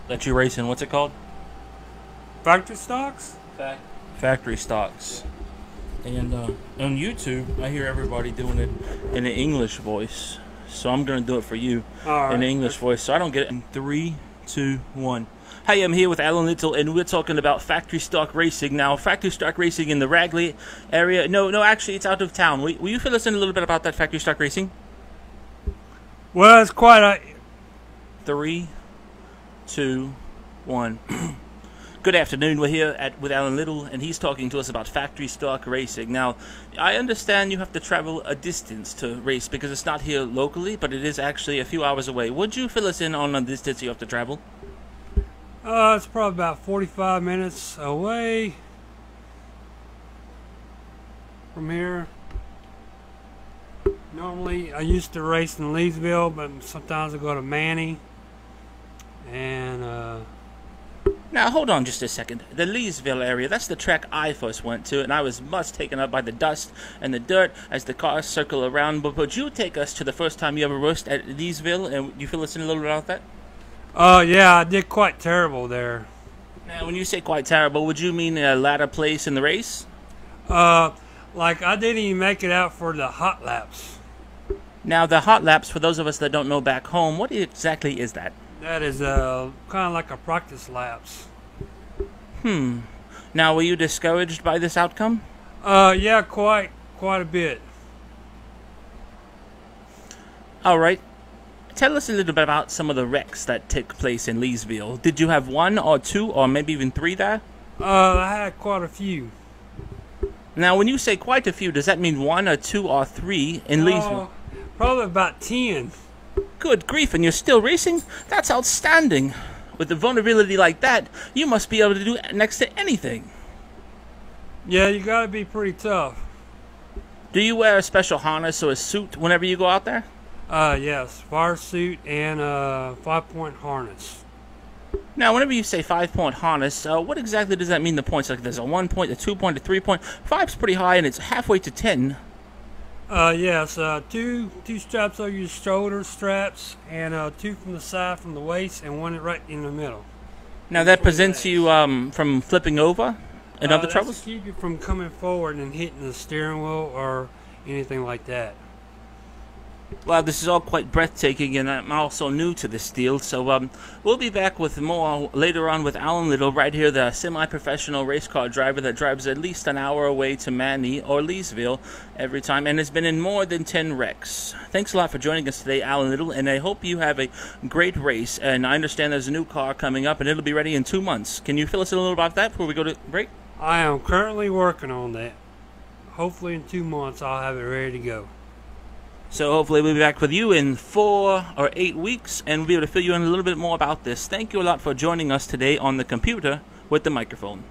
that you race in. What's it called? Factory stocks? Factory stocks. And on YouTube, I hear everybody doing it in an English voice. So I'm going to do it for you in an English voice. So I don't get it. In 3, 2, 1. Hi, I'm here with Alan Little, and we're talking about factory stock racing. Now, factory stock racing in the Ragley area. No, actually, it's out of town. Will you fill us in a little bit about that factory stock racing? Well, it's quite a... 3, 2, 1. Good afternoon. We're here with Alan Little, and he's talking to us about factory stock racing. Now, I understand you have to travel a distance to race because it's not here locally, but it is actually a few hours away. Would you fill us in on the distance you have to travel? It's probably about 45 minutes away from here. Normally, I used to race in Leesville, but sometimes I go to Manny. And, Now, hold on just a second. The Leesville area, that's the track I first went to, and I was much taken up by the dust and the dirt as the cars circle around. But would you take us to the first time you ever raced at Leesville, and you fill us in a little bit about that? yeah, I did quite terrible there. Now, when you say quite terrible, would you mean a latter place in the race? Like, I didn't even make it out for the hot laps. Now, the hot laps, for those of us that don't know back home, what exactly is that? That is kind of like a practice laps. Now, were you discouraged by this outcome? Yeah, quite a bit. All right. Tell us a little bit about some of the wrecks that took place in Leesville. Did you have 1 or 2 or maybe even 3 there? I had quite a few. Now, when you say quite a few, does that mean 1 or 2 or 3 in Leesville? Probably about 10. Good grief, and you're still racing? That's outstanding. With a vulnerability like that, you must be able to do next to anything. Yeah, you gotta be pretty tough. Do you wear a special harness or a suit whenever you go out there? Yes, fire suit and 5-point harness. Now, whenever you say 5-point harness, what exactly does that mean, the points? Like there's a 1 point, a 2 point, a 3 point. 5's pretty high, and it's halfway to 10. Yes, two straps over your shoulder straps, and 2 from the side from the waist, and 1 right in the middle. Now, that prevents you from flipping over and other troubles? To keep you from coming forward and hitting the steering wheel or anything like that. Well, this is all quite breathtaking, and I'm also new to this deal, so we'll be back with more later on with Alan Little right here, the semi-professional race car driver that drives at least an hour away to Manny or Leesville every time, and has been in more than 10 wrecks. Thanks a lot for joining us today, Alan Little, and I hope you have a great race, and I understand there's a new car coming up, and it'll be ready in 2 months. Can you fill us in a little about that before we go to break? I am currently working on that. Hopefully in 2 months I'll have it ready to go. So hopefully we'll be back with you in 4 or 8 weeks, and we'll be able to fill you in a little bit more about this. Thank you a lot for joining us today on the computer with the microphone.